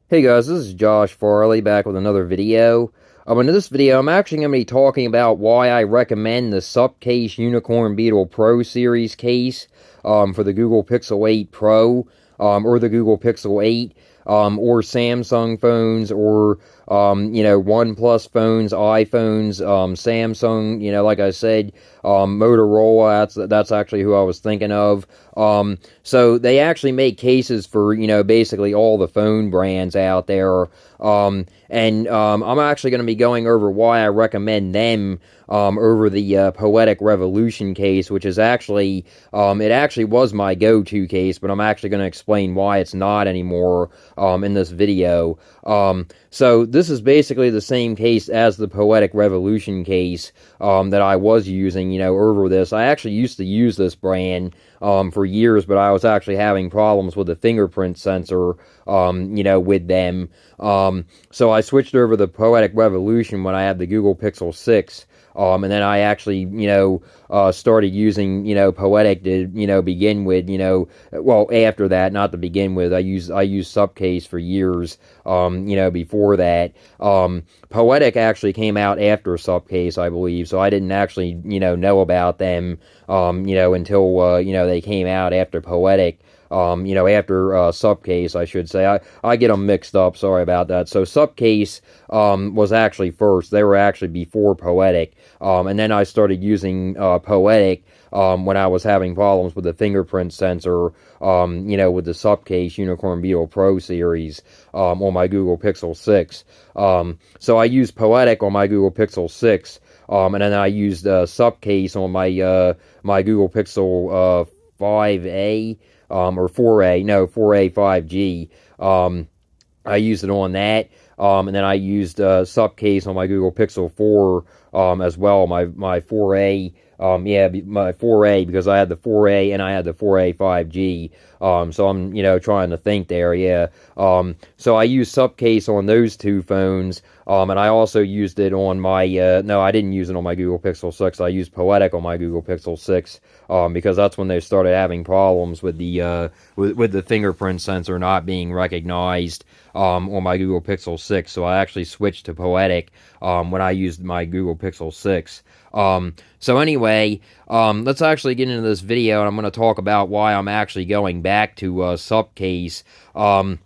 Hey guys, this is Josh Farley back with another video. In this video, I'm actually going to be talking about why I recommend the SupCase Unicorn Beetle Pro Series case for the Google Pixel 8 Pro or the Google Pixel 8 or Samsung phones or OnePlus phones, iPhones, Samsung, like I said, Motorola. That's actually who I was thinking of. So they actually make cases for, basically all the phone brands out there. I'm actually going to be going over why I recommend them over the Poetic Revolution case, which is actually, it actually was my go-to case, but I'm actually going to explain why it's not anymore in this video. So this is basically the same case as the Poetic Revolution case that I was using, over this. I actually used to use this brand for years, but I was actually having problems with the fingerprint sensor, with them. So I switched over to the Poetic Revolution when I had the Google Pixel 6. And then I actually, started using, Poetic to, begin with, well, after that, not to begin with. I used SupCase for years, before that. Poetic actually came out after SupCase, I believe, so I didn't actually, know about them, until, they came out after Poetic. After SupCase, I should say. I get them mixed up, sorry about that. So SupCase was actually first. They were actually before Poetic. And then I started using Poetic when I was having problems with the fingerprint sensor, with the SupCase Unicorn Beetle Pro series on my Google Pixel 6. So I used Poetic on my Google Pixel 6, and then I used SupCase on my Google Pixel 5A. Or 4A, no, 4A 5G. I used it on that, and then I used SupCase on my Google Pixel 4 as well, my 4A, my 4A, because I had the 4A and I had the 4A 5G, so I'm, trying to think there, yeah. So I used SupCase on those two phones, and I also used it on my, no, I didn't use it on my Google Pixel 6, I used Poetic on my Google Pixel 6, because that's when they started having problems with the, with the fingerprint sensor not being recognized, on my Google Pixel 6, so I actually switched to Poetic, when I used my Google Pixel 6. So anyway, let's actually get into this video, and I'm going to talk about why I'm actually going back to SupCase. I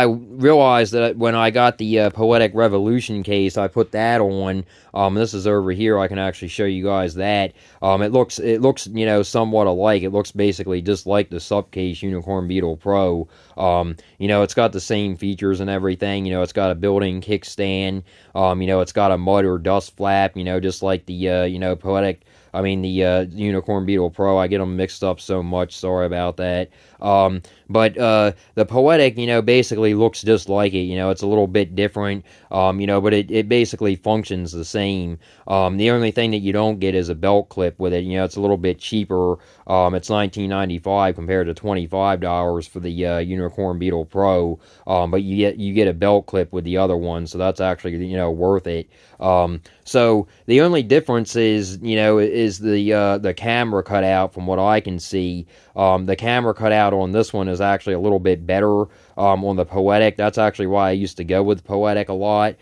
realized that when I got the Poetic Revolution case, I put that on. This is over here. I can actually show you guys that. It looks, somewhat alike. It looks basically just like the SupCase Unicorn Beetle Pro. It's got the same features and everything. It's got a built-in kickstand. It's got a mud or dust flap. Just like the Poetic. The Unicorn Beetle Pro. I get them mixed up so much. Sorry about that. But the Poetic, basically looks just like it. It's a little bit different, but it basically functions the same. The only thing that you don't get is a belt clip with it. It's a little bit cheaper. It's $19.95 compared to $25 for the Unicorn Beetle Pro. But you get a belt clip with the other one, so that's actually, worth it. So the only difference is the camera cutout from what I can see. The camera cutout on this one is actually a little bit better on the Poetic. That's actually why I used to go with Poetic a lot,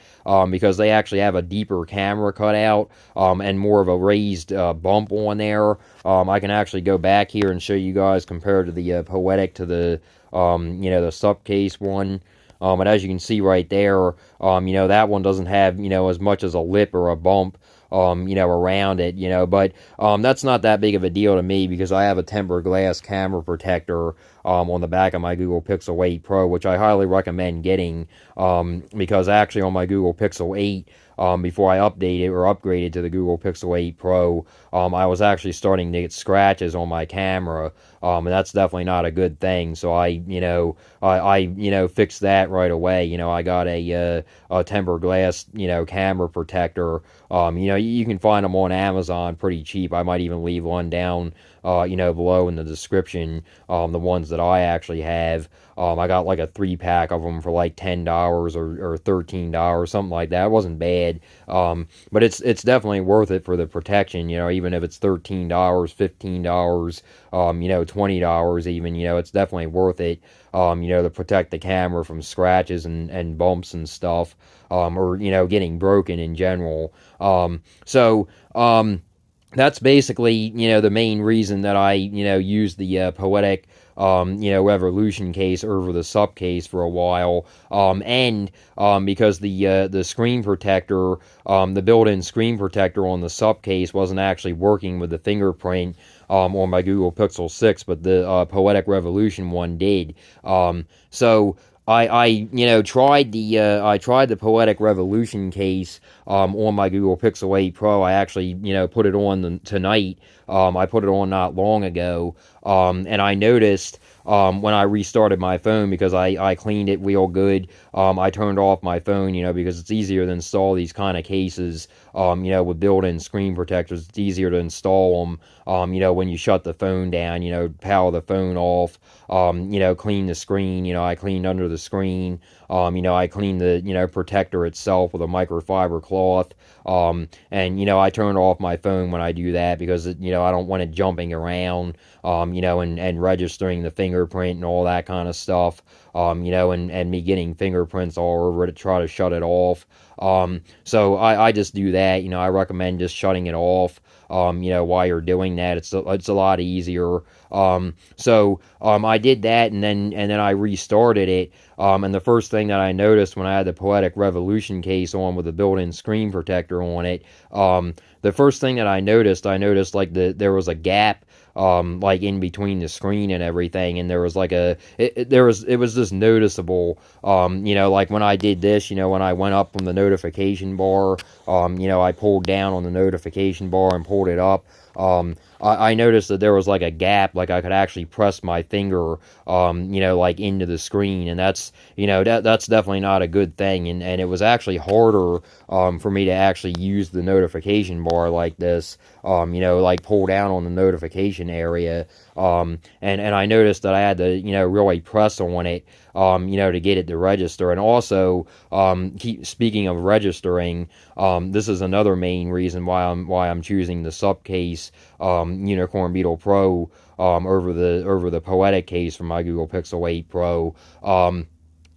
because they actually have a deeper camera cutout and more of a raised bump on there. I can actually go back here and show you guys compared to the Poetic to the the SupCase one. And as you can see right there, that one doesn't have, as much as a lip or a bump, around it, but that's not that big of a deal to me because I have a tempered glass camera protector on the back of my Google Pixel 8 Pro, which I highly recommend getting, because actually on my Google Pixel 8, before I updated or upgraded to the Google Pixel 8 Pro, I was actually starting to get scratches on my camera, and that's definitely not a good thing. So I fixed that right away. I got a tempered glass, camera protector. You can find them on Amazon pretty cheap. I might even leave one down below in the description, the ones that I actually have. I got like a 3-pack of them for like $10 or $13, something like that. It wasn't bad. But it's definitely worth it for the protection, even if it's $13, $15, $20 even, it's definitely worth it, to protect the camera from scratches and bumps and stuff, or, getting broken in general. So, that's basically, the main reason that I, use the Poetic, Revolution case over the SupCase for a while, and because the screen protector, the built-in screen protector on the SupCase wasn't actually working with the fingerprint on my Google Pixel 6, but the Poetic Revolution one did. So I tried the Poetic Revolution case on my Google Pixel 8 Pro. I actually, put it on tonight. I put it on not long ago, and I noticed when I restarted my phone, because I cleaned it real good. I turned off my phone, because it's easier to install these kind of cases, with built-in screen protectors. It's easier to install them, when you shut the phone down, power the phone off, clean the screen. I cleaned under the screen. I cleaned the, protector itself with a microfiber cloth. And, I turn off my phone when I do that, because, I don't want it jumping around, and registering the fingerprint and all that kind of stuff, and me getting fingerprints all over it to try to shut it off. So I just do that. I recommend just shutting it off, while you're doing that. It's a lot easier. So I did that, and then I restarted it. And the first thing that I noticed when I had the Poetic Revolution case on with the built-in screen protector on it, the first thing that I noticed like there was a gap, like in between the screen and everything, and there was like it was just noticeable, like when I did this, when I went up from the notification bar, I pulled down on the notification bar and pulled it up. I noticed that there was like a gap, like I could actually press my finger, like into the screen, and that's definitely not a good thing, and it was actually harder, for me to actually use the notification bar like this, like pull down on the notification area, and I noticed that I had to, really press on it, to get it to register. And also, speaking of registering, this is another main reason why I'm choosing the SupCase, Unicorn Beetle Pro, over the Poetic case from my Google Pixel 8 Pro.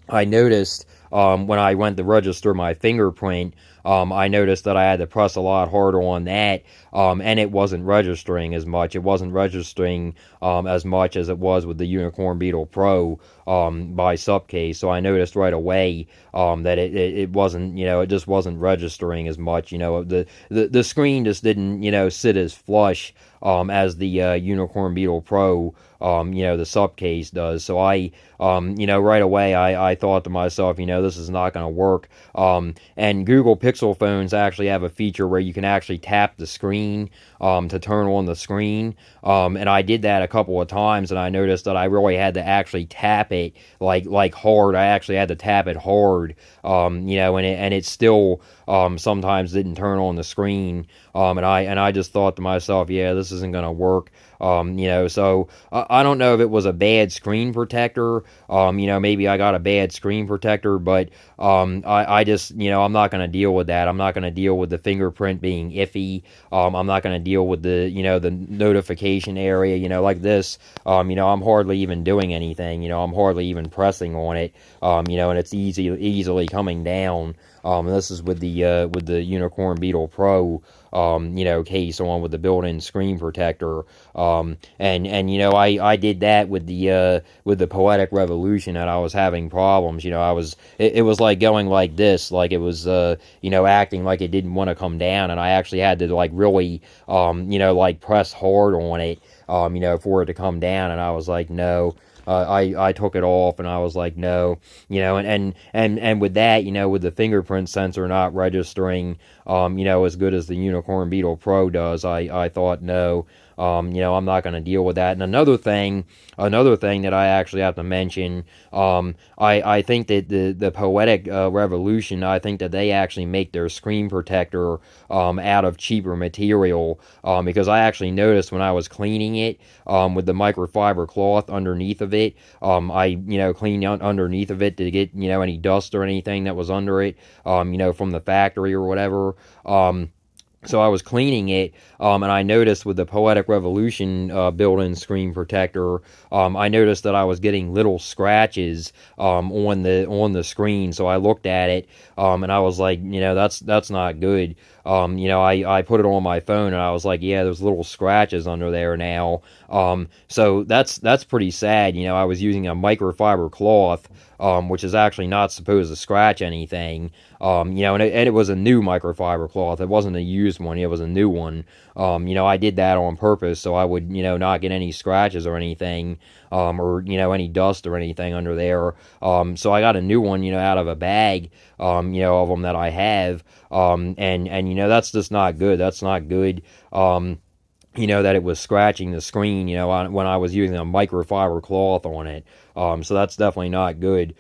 I noticed, when I went to register my fingerprint, I noticed that I had to press a lot harder on that, and it wasn't registering as much. It wasn't registering as much as it was with the Unicorn Beetle Pro, by SupCase. So I noticed right away, that it wasn't, it just wasn't registering as much. The screen just didn't, sit as flush, as the Unicorn Beetle Pro, the SupCase does. So I, right away I thought to myself, this is not going to work. And Google Pixel phones actually have a feature where you can actually tap the screen, to turn on the screen. And I did that a couple of times, and I noticed that I really had to actually tap it like hard. I actually had to tap it hard, and it still, sometimes didn't turn on the screen. And I just thought to myself, yeah, this isn't going to work. So I don't know if it was a bad screen protector. Maybe I got a bad screen protector, but I just, I'm not going to deal with that. I'm not going to deal with the fingerprint being iffy. I'm not going to deal with the, the notification area, like this. I'm hardly even doing anything. I'm hardly even pressing on it. And it's easily coming down. This is with the Unicorn Beetle Pro, case on with the built-in screen protector. I did that with the Poetic Revolution, and I was having problems. It was like going like this, like it was, acting like it didn't want to come down, and I actually had to like really, like press hard on it, for it to come down, and I was like, no. I took it off, and I was like, no, and with that, with the fingerprint sensor not registering, as good as the Unicorn Beetle Pro does, I thought, no, I'm not going to deal with that. And another thing that I actually have to mention, I think that the Poetic Revolution, I think that they actually make their screen protector out of cheaper material, because I actually noticed when I was cleaning it with the microfiber cloth underneath of it, I cleaned underneath of it to get any dust or anything that was under it, from the factory or whatever. So I was cleaning it, and I noticed with the Poetic Revolution built-in screen protector, I noticed that I was getting little scratches on the screen. So I looked at it, and I was like, that's not good. I put it on my phone, and I was like, yeah, there's little scratches under there now. So that's pretty sad. I was using a microfiber cloth, which is actually not supposed to scratch anything. And it was a new microfiber cloth. It wasn't a used one. It was a new one. I did that on purpose so I would, not get any scratches or anything, or, any dust or anything under there. So I got a new one, out of a bag, of them that I have. And that's just not good. That's not good. That it was scratching the screen, when I was using a microfiber cloth on it. So that's definitely not good.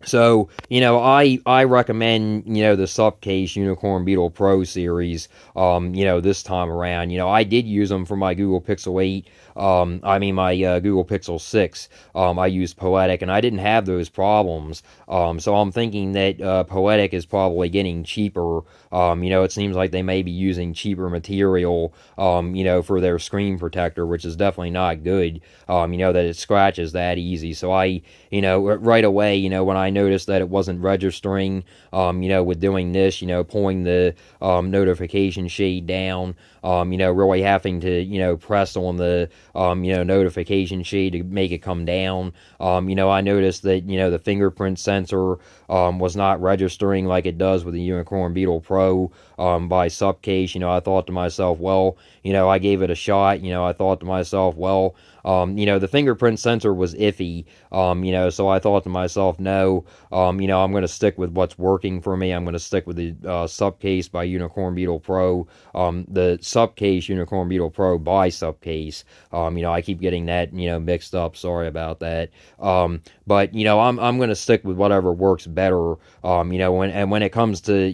So, I recommend, the SupCase Unicorn Beetle Pro series, this time around. I did use them for my Google Pixel 8, my Google Pixel 6. I used Poetic, and I didn't have those problems. So I'm thinking that Poetic is probably getting cheaper. It seems like they may be using cheaper material, for their screen protector, which is definitely not good, that it scratches that easy. So I, right away, when I noticed that it wasn't registering, with doing this, pulling the notification shade down, really having to, press on the, notification shade to make it come down. I noticed that, the fingerprint sensor was not registering like it does with the Unicorn Beetle Pro by SupCase. I thought to myself, well, I gave it a shot. I thought to myself, well, the fingerprint sensor was iffy, so I thought to myself, no, I'm going to stick with what's working for me. I'm going to stick with the SupCase by Unicorn Beetle Pro, the SupCase Unicorn Beetle Pro by SupCase. I keep getting that, mixed up. Sorry about that. But, I'm going to stick with whatever works better, when it comes to,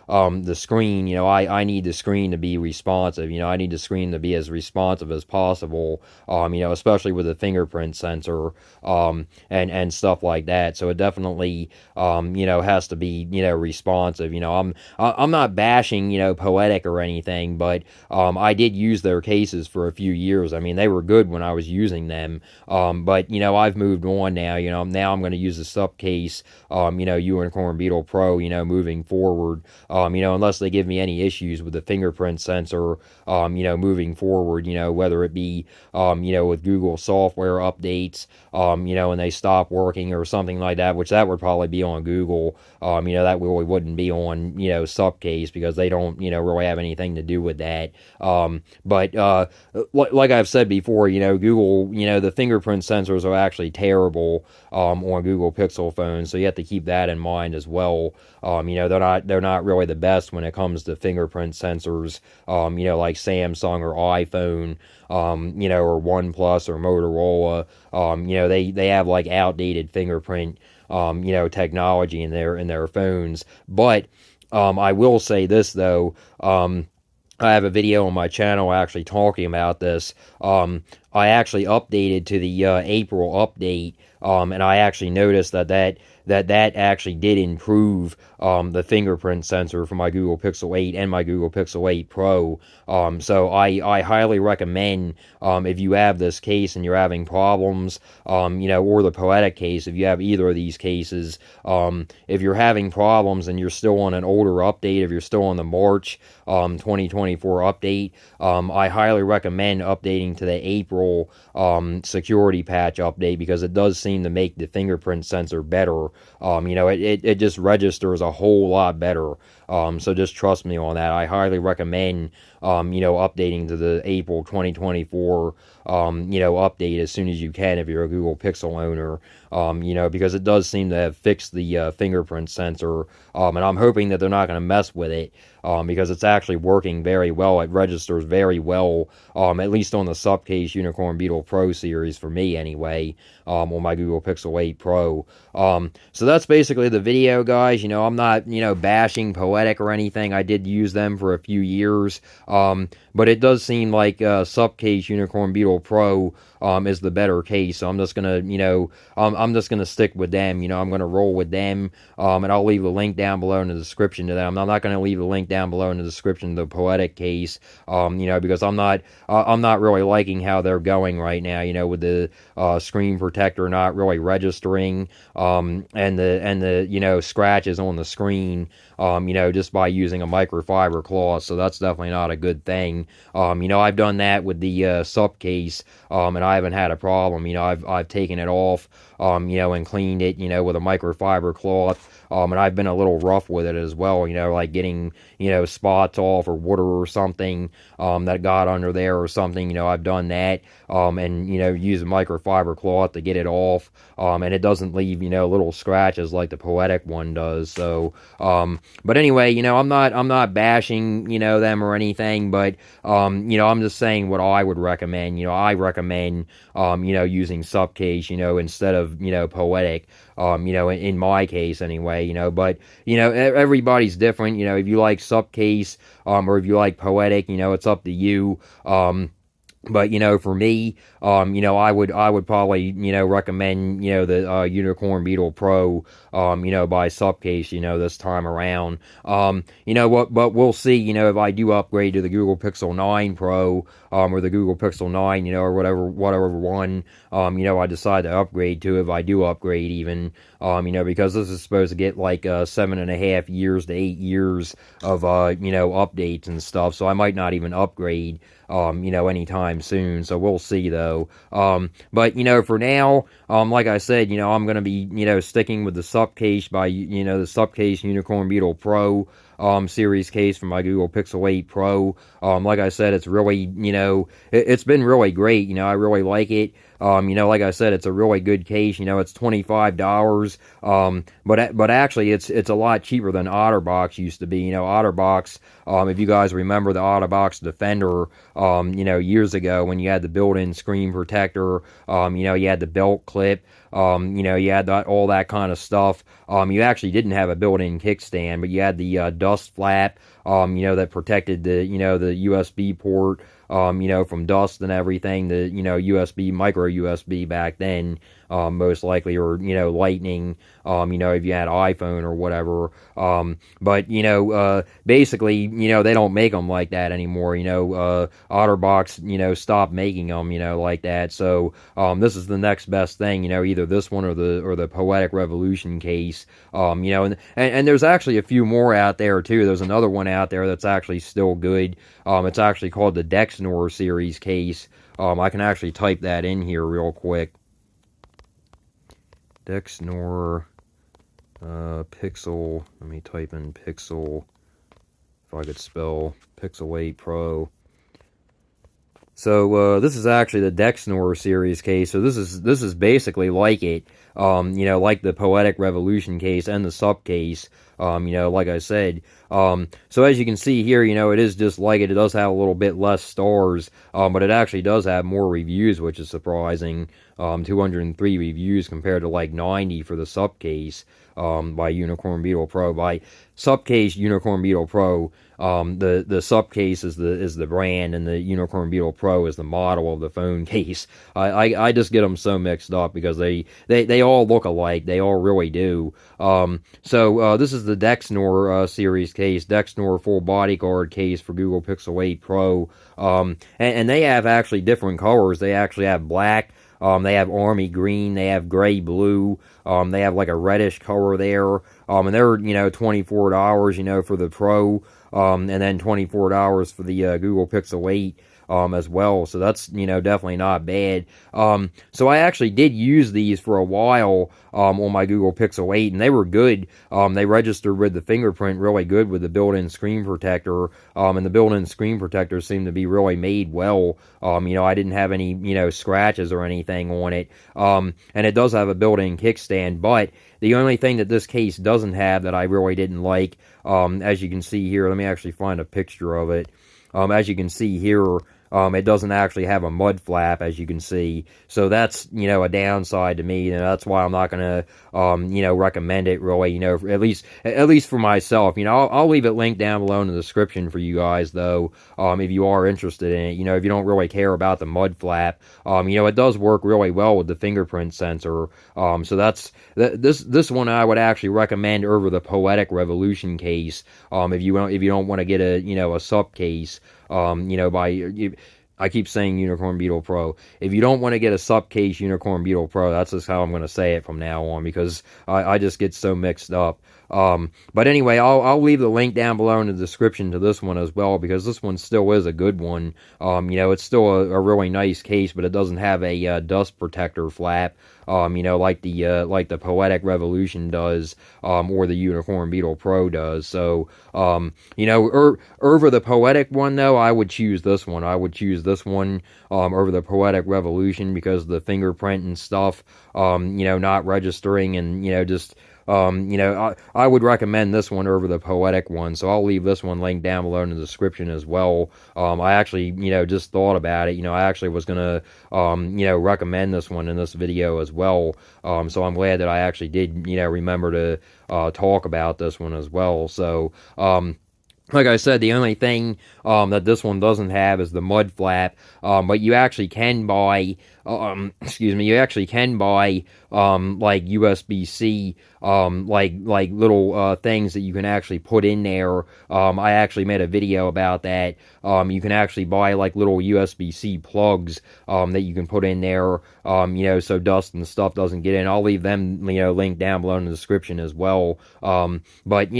the screen, I need the screen to be responsive. I need the screen to be as responsive as possible, especially with the fingerprint sensor, and stuff like that. So it definitely, has to be, responsive. I'm not bashing, Poetic or anything, but, I did use their cases for a few years. I mean, they were good when I was using them. But, I've moved on now. Now I'm going to use the SupCase, Unicorn Beetle Pro, moving forward, unless they give me any issues with the fingerprint sensor, moving forward, whether it be, with Google software updates, and they stop working or something like that, which that would probably be on Google. That really wouldn't be on, SupCase, because they don't, really have anything to do with that. But like I've said before, Google, the fingerprint sensors are actually terrible, on Google Pixel phones, so you have to keep that in mind as well. They're not really the best when it comes to fingerprint sensors, like Samsung or iPhone, or OnePlus or Motorola. They have like outdated fingerprint, technology in their phones. But I will say this though, I have a video on my channel actually talking about this. I actually updated to the April update, and I actually noticed that actually did improve the fingerprint sensor for my Google Pixel 8 and my Google Pixel 8 Pro. So I highly recommend, if you have this case and you're having problems, or the Poetic case, if you have either of these cases, if you're having problems and you're still on an older update, if you're still on the March 2024 update, I highly recommend updating to the April security patch update, because it does seem to make the fingerprint sensor better. It just registers a whole lot better. So just trust me on that. I highly recommend, updating to the April 2024, update as soon as you can if you're a Google Pixel owner, because it does seem to have fixed the fingerprint sensor, and I'm hoping that they're not going to mess with it, because it's actually working very well. It registers very well, at least on the SupCase Unicorn Beetle Pro series for me anyway, on my Google Pixel 8 Pro. So that's basically the video, guys. I'm not, bashing Poetic or anything. I did use them for a few years, but it does seem like SupCase Unicorn Beetle Pro is the better case. So I'm just gonna, I'm just gonna stick with them. I'm gonna roll with them, and I'll leave a link down below in the description to them. I'm not gonna leave a link down below in the description to the Poetic case, because I'm not really liking how they're going right now. With the screen protector not really registering, and the scratches on the screen, just by using a microfiber cloth. So that's definitely not a good thing. I've done that with the SupCase, and I haven't had a problem. I've taken it off, and cleaned it, with a microfiber cloth. And I've been a little rough with it as well, like getting, spots off or water or something, that got under there or something. I've done that, and, use a microfiber cloth to get it off, and it doesn't leave, little scratches like the Poetic one does. So, but anyway, I'm not bashing, them or anything, but, I'm just saying what I would recommend. I recommend, using SupCase, instead of, Poetic, in my case anyway, but, everybody's different. If you like SupCase, or if you like Poetic, it's up to you. But, for me, I would probably, recommend, the Unicorn Beetle Pro, by SupCase, this time around. But we'll see, if I do upgrade to the Google Pixel 9 Pro, or the Google Pixel 9, or whatever one, I decide to upgrade to, if I do upgrade even, because this is supposed to get like 7.5 years to 8 years of, updates and stuff. So I might not even upgrade, anytime soon. So we'll see though. But, for now, like I said, I'm going to be, sticking with the SupCase by, the SupCase Unicorn Beetle Pro, series case for my Google Pixel 8 Pro. Like I said, it's really, it's been really great. I really like it. Like I said, it's a really good case. It's $25. But actually, it's a lot cheaper than OtterBox used to be. OtterBox, if you guys remember the OtterBox Defender, years ago when you had the built-in screen protector, you had the belt clip, you had all that kind of stuff. You actually didn't have a built-in kickstand, but you had the dust flap, that protected the, the USB port, from dust and everything, the, USB, micro USB back then, most likely, or, lightning, if you had iPhone or whatever. But, basically, they don't make them like that anymore. OtterBox, stopped making them, like that. So, this is the next best thing, either this one or the Poetic Revolution case. And there's actually a few more out there too. There's another one out there that's actually still good. It's actually called the Dexnor series case. I can actually type that in here real quick. Dexnor Pixel. Let me type in Pixel, if I could spell Pixel 8 Pro. So this is actually the Dexnor series case. So this is basically like it, like the Poetic Revolution case and the SupCase. Like I said. So as you can see here, it is just like it. It does have a little bit less stars, but it actually does have more reviews, which is surprising. 203 reviews compared to like 90 for the SupCase, by Unicorn Beetle Pro. By SupCase Unicorn Beetle Pro, the SupCase is the brand, and the Unicorn Beetle Pro is the model of the phone case. I just get them so mixed up because they all look alike. They all really do. So this is the Dexnor series case, Dexnor full body guard case for Google Pixel 8 Pro. And they have actually different colors. They actually have black. They have army green, they have gray blue, they have like a reddish color there, and they're, $24, for the Pro, and then $24 for the Google Pixel 8. as well. So that's, definitely not bad. So I actually did use these for a while on my Google Pixel 8, and they were good. They registered with the fingerprint really good with the built-in screen protector, and the built-in screen protector seemed to be really made well. I didn't have any, scratches or anything on it. And it does have a built-in kickstand, but the only thing that this case doesn't have that I really didn't like, as you can see here, let me actually find a picture of it. As you can see here, it doesn't actually have a mud flap, as you can see. So that's, a downside to me, and that's why I'm not going to, recommend it really, at least for myself. I'll leave it linked down below in the description for you guys, though, if you are interested in it. If you don't really care about the mud flap, it does work really well with the fingerprint sensor. So this one I would actually recommend over the Poetic Revolution case. If you don't want to get a, a SupCase. I keep saying Unicorn Beetle Pro. If you don't want to get a SupCase Unicorn Beetle Pro, that's just how I'm going to say it from now on, because I just get so mixed up. But anyway, I'll leave the link down below in the description to this one as well, because this one still is a good one. It's still a really nice case, but it doesn't have a dust protector flap, like the Poetic Revolution does, or the Unicorn Beetle Pro does. So, over the Poetic one, though, I would choose this one. I would choose this one over the Poetic Revolution, because of the fingerprint and stuff, not registering, and, I would recommend this one over the Poetic one, so I'll leave this one linked down below in the description as well. I actually, just thought about it. I actually was going to, recommend this one in this video as well. So I'm glad that I actually did, remember to talk about this one as well. So, like I said, the only thing that this one doesn't have is the mud flap, but you actually can buy, you actually can buy, like USB-C, like little things that you can actually put in there. I actually made a video about that. You can actually buy like little USB-C plugs that you can put in there, so dust and stuff doesn't get in. I'll leave them, linked down below in the description as well. But,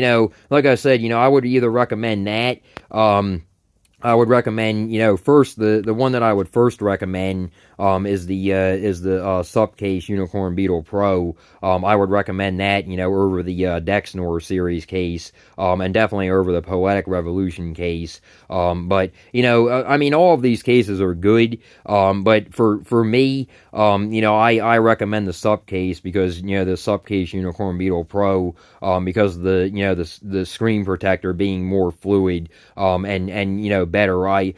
like I said, I would either recommend that, I would recommend, first, the one that I would first recommend is the SupCase Unicorn Beetle Pro. I would recommend that, over the Dexnor series case, and definitely over the Poetic Revolution case. But, I mean, all of these cases are good, but for me, I recommend the SupCase, because, the SupCase Unicorn Beetle Pro, because of the screen protector being more fluid, and better. I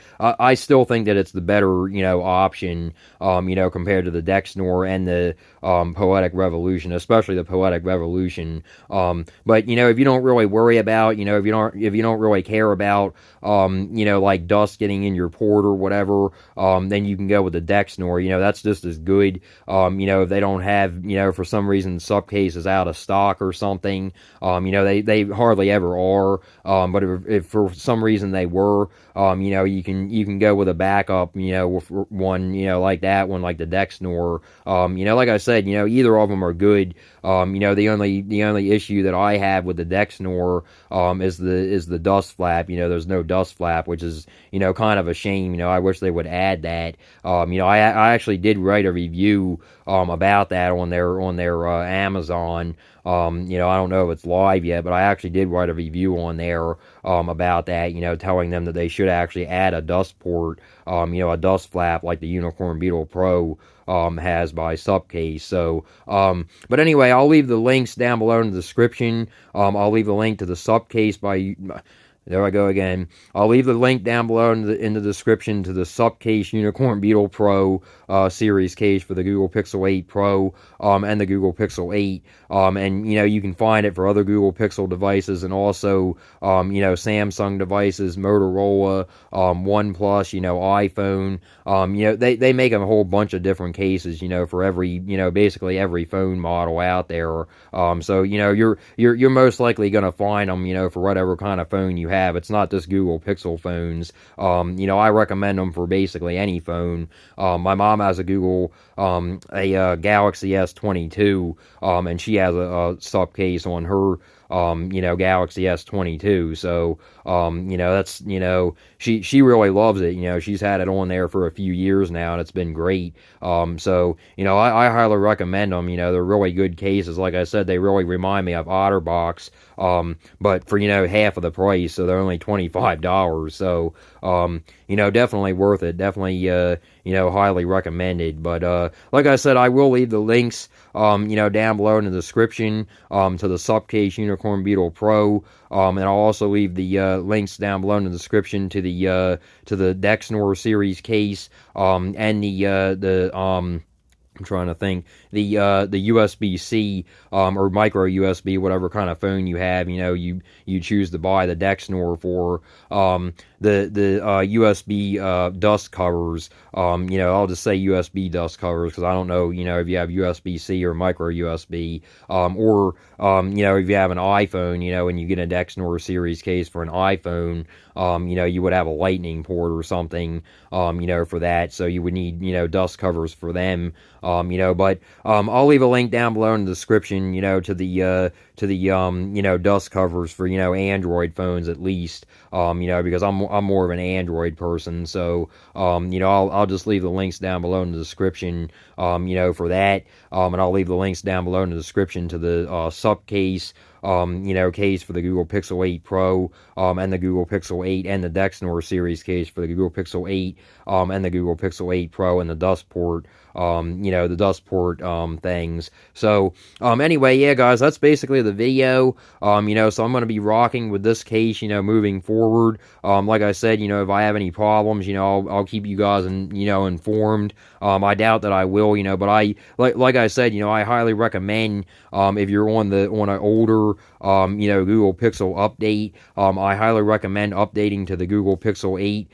still think that it's the better, option, compared to the Dexnor and the Poetic Revolution, especially the Poetic Revolution. But if you don't really worry about, if you don't really care about, like dust getting in your port or whatever, then you can go with the Dexnor. That's just as good. If they don't have, for some reason SupCase is out of stock or something, they hardly ever are. But if for some reason they were, you can go with a backup, with one, like that one, like the Dexnor. Like I said, either of them are good. The only issue that I have with the Dexnor, is the dust flap. There's no dust flap, which is, kind of a shame. I wish they would add that. I actually did write a review, about that on their Amazon. I don't know if it's live yet, but I actually did write a review on there, about that, telling them that they should actually add a dust port, a dust flap like the Unicorn Beetle Pro, has by SupCase. So, but anyway, I'll leave the links down below in the description. I'll leave a link to the SupCase by... There I go again. I'll leave the link down below in the description to the SupCase Unicorn Beetle Pro series case for the Google Pixel 8 Pro, and the Google Pixel 8. And, you can find it for other Google Pixel devices, and also, Samsung devices, Motorola, OnePlus, iPhone. They make a whole bunch of different cases, for every, basically every phone model out there. So, you're most likely going to find them, for whatever kind of phone you have. It's not just Google Pixel phones. I recommend them for basically any phone. My mom has a Galaxy S22, and she has a SupCase on her Galaxy S22. So, that's, she really loves it. She's had it on there for a few years now, and it's been great. So, I highly recommend them. They're really good cases. Like I said, they really remind me of OtterBox, but for, half of the price, so they're only $25. So, definitely worth it. Definitely, highly recommended. But, like I said, I will leave the links, down below in the description, to the SupCase Unicorn Beetle Pro, and I'll also leave the, links down below in the description to the Dexnor series case, and I'm trying to think, the USB-C, or micro USB, whatever kind of phone you have, you choose to buy the Dexnor for. The USB dust covers, I'll just say USB dust covers, because I don't know, if you have USB-C or micro USB, or if you have an iPhone, when you get a Dexnor series case for an iPhone, you would have a lightning port or something, for that, so you would need, dust covers for them, but I'll leave a link down below in the description, to the dust covers for, Android phones at least, because I'm more of an Android person, so, I'll just leave the links down below in the description, for that, and I'll leave the links down below in the description to the, SupCase, case for the Google Pixel 8 Pro, and the Google Pixel 8, and the Dexnor series case for the Google Pixel 8, and the Google Pixel 8 Pro, and the dust port, the dust port, things. So, anyway, yeah, guys, that's basically the video, so I'm going to be rocking with this case, moving forward. Like I said, if I have any problems, I'll keep you guys, informed. I doubt that I will, but like I said, I highly recommend, if you're on an older, Google Pixel update, I highly recommend updating to the Google Pixel 8,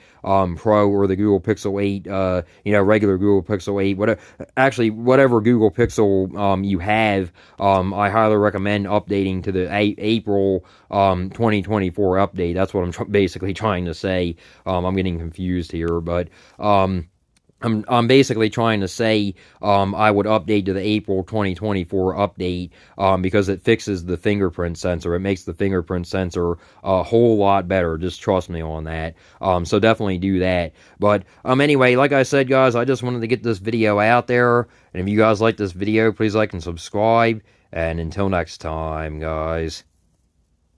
Pro, or the Google Pixel 8, regular Google Pixel 8, whatever Google Pixel, you have, I highly recommend updating to the April, 2024 update. That's what I'm basically trying to say. I'm getting confused here, but, I'm basically trying to say, I would update to the April 2024 update, because it fixes the fingerprint sensor. It makes the fingerprint sensor a whole lot better. Just trust me on that. So definitely do that. But, anyway, like I said, guys, I just wanted to get this video out there. And if you guys like this video, please like and subscribe. And until next time, guys.